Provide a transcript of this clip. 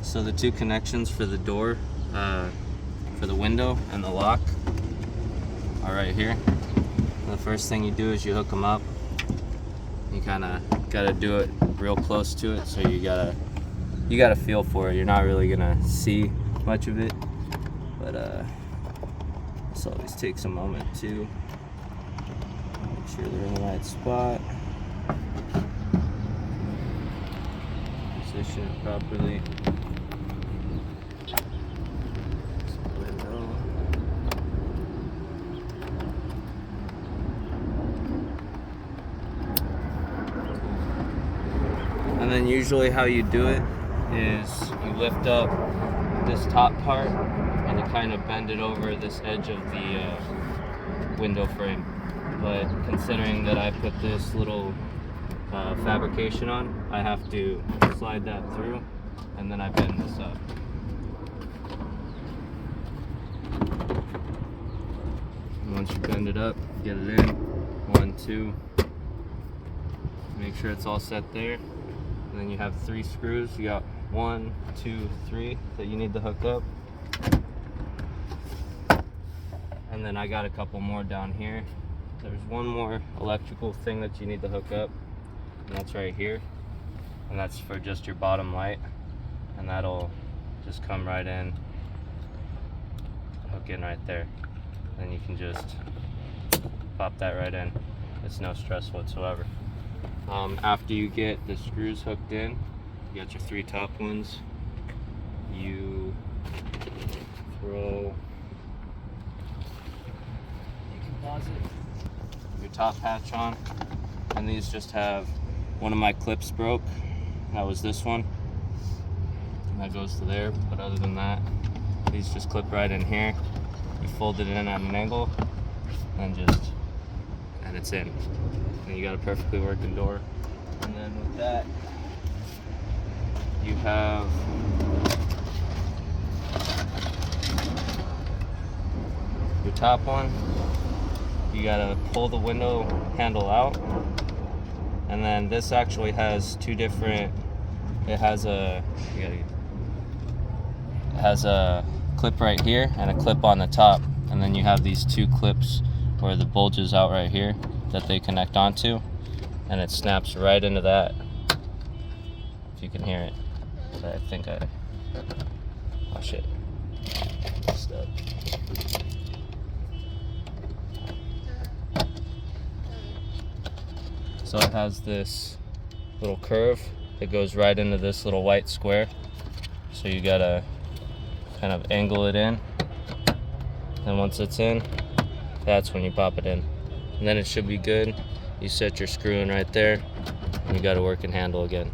So the two connections for the door, for the window and the lock are right here. The first thing you do is you hook them up. You kind of got to do it real close to it, so you gotta feel for it. You're not really gonna see much of it, but this always takes a moment to make sure they're in the right spot. Position it properly. And then usually how you do it is you lift up this top part and you kind of bend it over this edge of the window frame. But considering that I put this little fabrication on, I have to slide that through and then I bend this up. And once you bend it up, get it in, 1, 2, make sure it's all set there. And then you have 3 screws. You got 1, 2, 3 that you need to hook up. And then I got a couple more down here. There's one more electrical thing that you need to hook up, and that's right here. And that's for just your bottom light. And that'll just come right in, hook in right there. Then you can just pop that right in. It's no stress whatsoever. After you get the screws hooked in, you got your 3 top ones, you throw, you can pause it, your top hatch on, and these just have, one of my clips broke, that was this one, and that goes to there, but other than that, these just clip right in here. You fold it in at an angle, and it's in. And you got a perfectly working door. And then with that, you have your top one. You gotta pull the window handle out. And then this actually has 2 different, it has a clip right here and a clip on the top. And then you have these 2 clips where the bulges out right here that they connect onto, and it snaps right into that, if you can hear it. But I think oh shit, messed up. So it has this little curve that goes right into this little white square, so you gotta kind of angle it in, and once it's in, that's when you pop it in. And then it should be good. You set your screw in right there, and you got a working handle again.